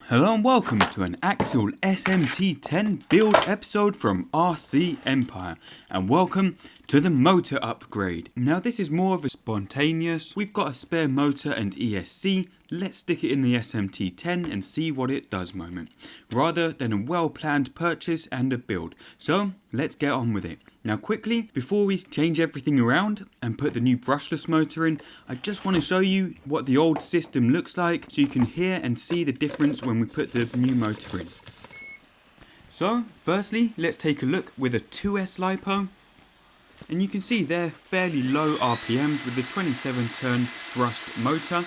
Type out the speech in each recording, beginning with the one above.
Hello and welcome to an Axial SMT10 build episode from RC Empire, and welcome to the motor upgrade. Now this is more of a spontaneous, we've got a spare motor and ESC, let's stick it in the SMT10 and see what it does moment, rather than a well planned purchase and a build. So let's get on with it. Now quickly, before we change everything around and put the new brushless motor in, I just want to show you what the old system looks like so you can hear and see the difference when we put the new motor in. So firstly, let's take a look with a 2S LiPo, and you can see they're fairly low RPMs with the 27 turn brushed motor.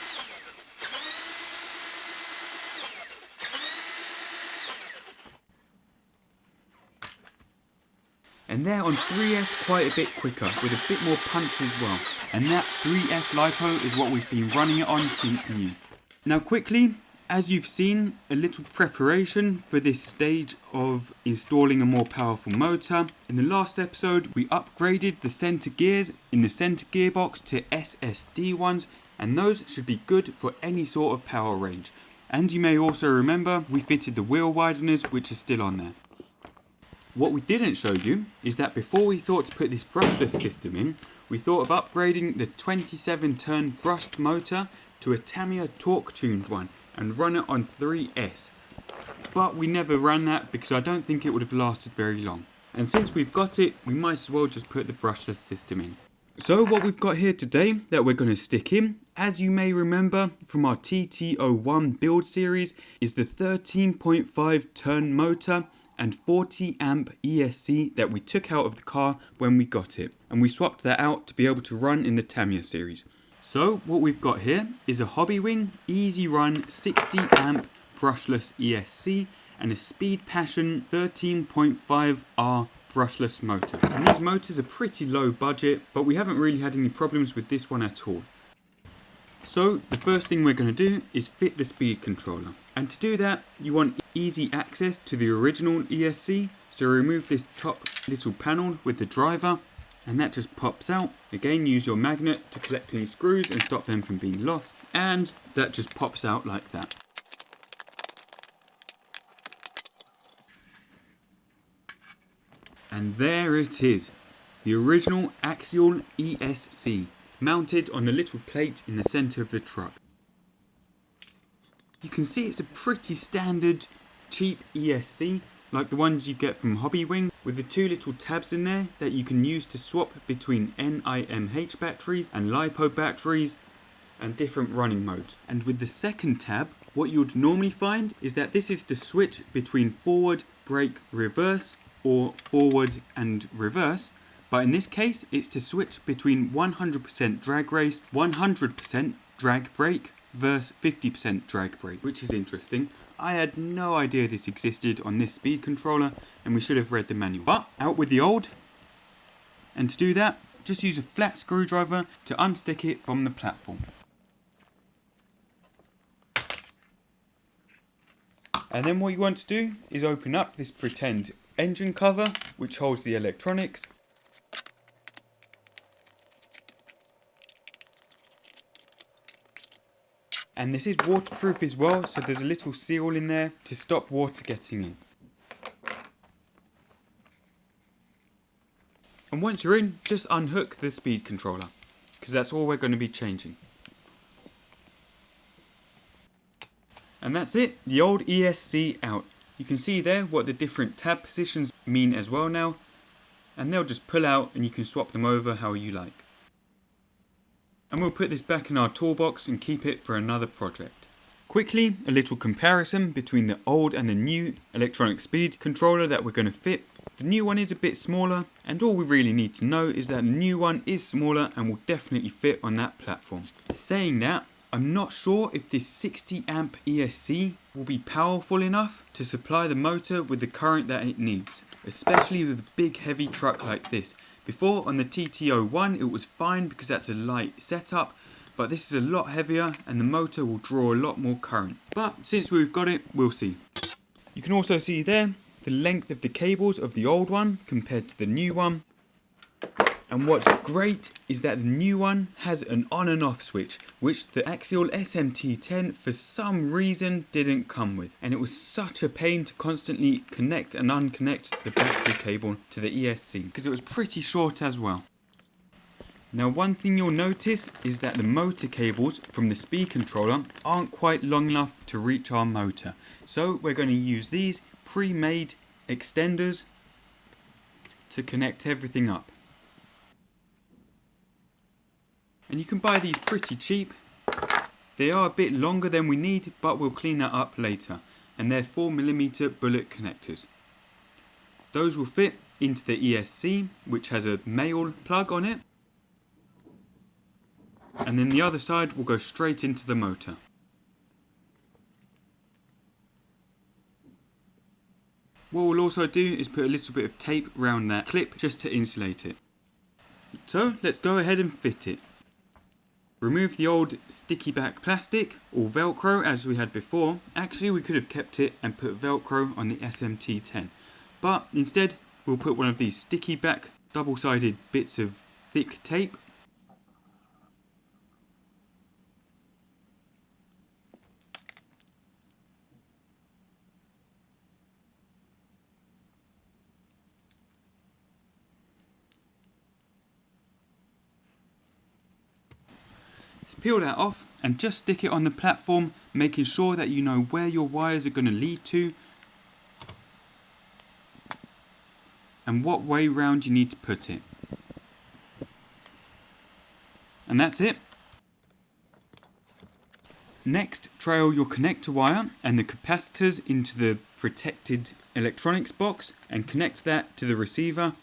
And they're on 3S quite a bit quicker, with a bit more punch as well. And that 3S LiPo is what we've been running it on since new. Now quickly, as you've seen, a little preparation for this stage of installing a more powerful motor. In the last episode, we upgraded the center gears in the center gearbox to SSD ones, and those should be good for any sort of power range. And you may also remember, we fitted the wheel wideners, which are still on there. What we didn't show you is that before we thought to put this brushless system in, we thought of upgrading the 27 turn brushed motor to a Tamiya torque tuned one and run it on 3S. But we never ran that because I don't think it would have lasted very long. And since we've got it, we might as well just put the brushless system in. So what we've got here today that we're going to stick in, as you may remember from our TT01 build series, is the 13.5 turn motor and 40 amp ESC that we took out of the car when we got it, and we swapped that out to be able to run in the Tamiya series. So what we've got here is a hobbywing easy run 60 amp brushless ESC and a Speedpassion 13.5R brushless motor. And these motors are pretty low budget, but we haven't really had any problems with this one at all. So the first thing we're going to do is fit the speed controller, and to do that you want easy access to the original ESC, so remove this top little panel with the driver and that just pops out. Again, use your magnet to collect any screws and stop them from being lost, and that just pops out like that. And there it is, the original Axial ESC, mounted on the little plate in the centre of the truck. You can see it's a pretty standard cheap ESC, like the ones you get from Hobbywing, with the two little tabs in there that you can use to swap between NIMH batteries and LiPo batteries and different running modes. And with the second tab, what you'd normally find is that this is to switch between forward, brake, reverse, or forward and reverse. But in this case, it's to switch between 100% drag race, 100% drag brake versus 50% drag brake, which is interesting. I had no idea this existed on this speed controller, and we should have read the manual. But out with the old, and to do that, just use a flat screwdriver to unstick it from the platform. And then what you want to do is open up this pretend engine cover, which holds the electronics. And this is waterproof as well, so there's a little seal in there to stop water getting in. And once you're in, just unhook the speed controller, because that's all we're going to be changing. And that's it, the old ESC out. You can see there what the different tab positions mean as well now, and they'll just pull out and you can swap them over how you like. And we'll put this back in our toolbox and keep it for another project. Quickly, a little comparison between the old and the new electronic speed controller that we're going to fit. The new one is a bit smaller, and all we really need to know is that the new one is smaller and will definitely fit on that platform. Saying that, I'm not sure if this 60 amp ESC will be powerful enough to supply the motor with the current that it needs, especially with a big heavy truck like this. Before on the TT01 it was fine because that's a light setup, but this is a lot heavier and the motor will draw a lot more current. But since we've got it, we'll see. You can also see there the length of the cables of the old one compared to the new one. And what's great is that the new one has an on and off switch, which the Axial SMT10 for some reason didn't come with. And it was such a pain to constantly connect and unconnect the battery cable to the ESC, because it was pretty short as well. Now one thing you'll notice is that the motor cables from the speed controller aren't quite long enough to reach our motor. So we're going to use these pre-made extenders to connect everything up. And you can buy these pretty cheap. They are a bit longer than we need, but we'll clean that up later. And they're 4mm bullet connectors. Those will fit into the ESC, which has a male plug on it. And then the other side will go straight into the motor. What we'll also do is put a little bit of tape around that clip just to insulate it. So let's go ahead and fit it. Remove the old sticky back plastic, or Velcro as we had before. Actually we could have kept it and put Velcro on the SMT10. But instead we'll put one of these sticky back double-sided bits of thick tape. Peel that off and just stick it on the platform, making sure that you know where your wires are going to lead to and what way round you need to put it. And that's it. Next, trail your connector wire and the capacitors into the protected electronics box and connect that to the receiver.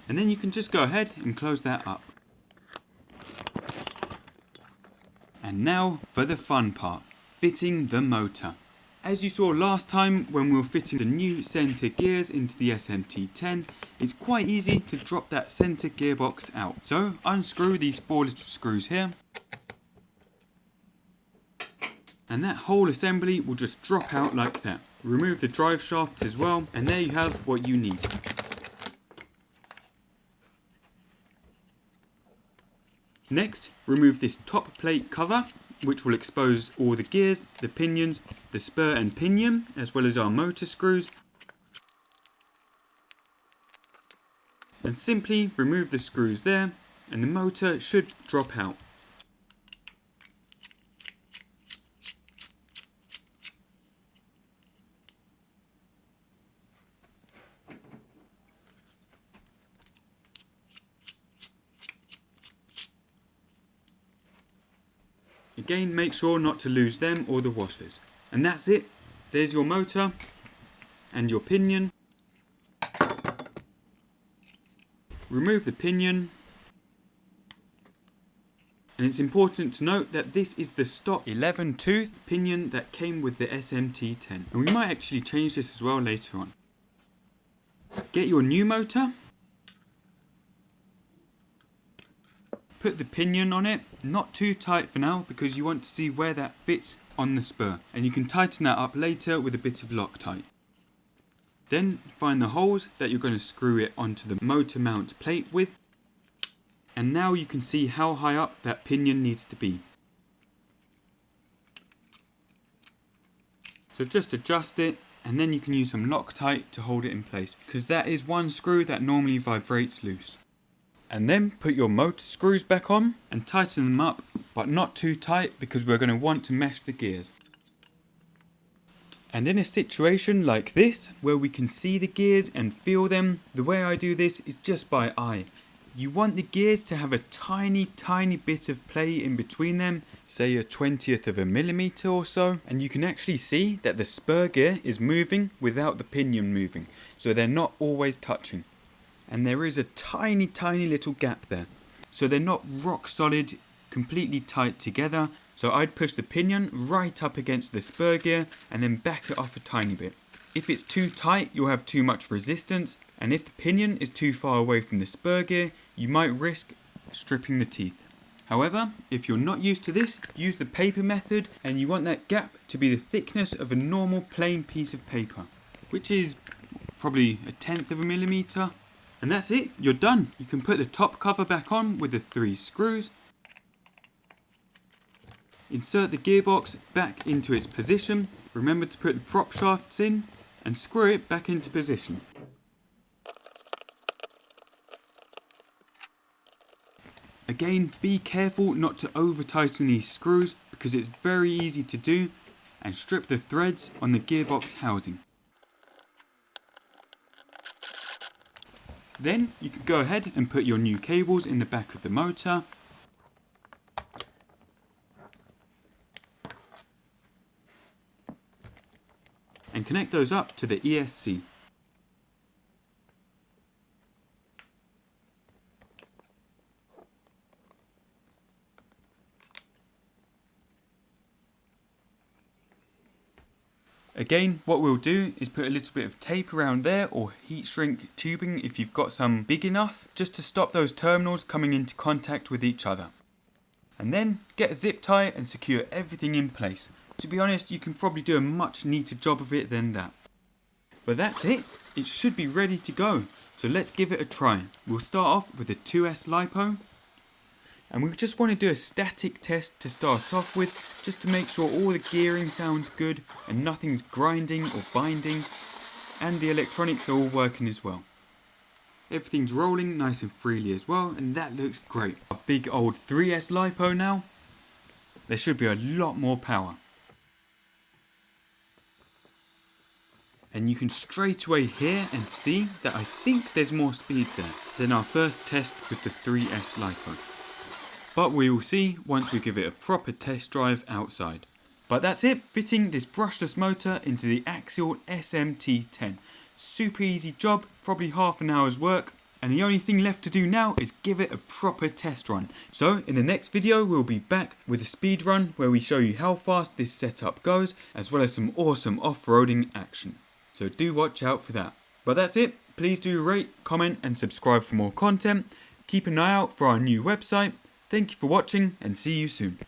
And then you can just go ahead and close that up. And now for the fun part, fitting the motor. As you saw last time when we were fitting the new center gears into the SMT10, it's quite easy to drop that center gearbox out. So unscrew these 4 little screws here. And that whole assembly will just drop out like that. Remove the drive shafts as well, and there you have what you need. Next, remove this top plate cover, which will expose all the gears, the pinions, the spur and pinion, as well as our motor screws. And simply remove the screws there, and the motor should drop out. Again, make sure not to lose them or the washers. And that's it. There's your motor and your pinion. Remove the pinion. And it's important to note that this is the stock 11 tooth pinion that came with the SMT10. And we might actually change this as well later on. Get your new motor. Put the pinion on it, not too tight for now because you want to see where that fits on the spur, and you can tighten that up later with a bit of Loctite. Then find the holes that you're going to screw it onto the motor mount plate with, and now you can see how high up that pinion needs to be. So just adjust it, and then you can use some Loctite to hold it in place, because that is one screw that normally vibrates loose. And then put your motor screws back on and tighten them up, but not too tight because we're going to want to mesh the gears. And in a situation like this, where we can see the gears and feel them, the way I do this is just by eye. You want the gears to have a tiny bit of play in between them, say a 20th of a millimeter or so, and you can actually see that the spur gear is moving without the pinion moving, so they're not always touching. And there is a tiny little gap there. So they're not rock solid, completely tight together. So I'd push the pinion right up against the spur gear and then back it off a tiny bit. If it's too tight, you'll have too much resistance. And if the pinion is too far away from the spur gear, you might risk stripping the teeth. However, if you're not used to this, use the paper method and you want that gap to be the thickness of a normal plain piece of paper, which is probably a 1/10 of a millimeter. And that's it, you're done. You can put the top cover back on with the 3 screws. Insert the gearbox back into its position. Remember to put the prop shafts in and screw it back into position. Again, be careful not to over tighten these screws because it's very easy to do, and strip the threads on the gearbox housing. Then you can go ahead and put your new cables in the back of the motor. And connect those up to the ESC. Again, what we'll do is put a little bit of tape around there, or heat shrink tubing if you've got some big enough, just to stop those terminals coming into contact with each other. And then get a zip tie and secure everything in place. To be honest, you can probably do a much neater job of it than that. But that's it, it should be ready to go. So let's give it a try. We'll start off with a 2S LiPo. And we just want to do a static test to start off with, just to make sure all the gearing sounds good and nothing's grinding or binding, and the electronics are all working as well. Everything's rolling nice and freely as well, and that looks great. A big old 3S LiPo now. There should be a lot more power. And you can straight away hear and see that I think there's more speed there than our first test with the 3S LiPo. But we will see once we give it a proper test drive outside. But that's it, fitting this brushless motor into the Axial SMT10. Super easy job, probably half an hour's work, and the only thing left to do now is give it a proper test run. So in the next video we'll be back with a speed run where we show you how fast this setup goes, as well as some awesome off-roading action. So do watch out for that. But that's it, please do rate, comment and subscribe for more content. Keep an eye out for our new website. Thank you for watching and see you soon.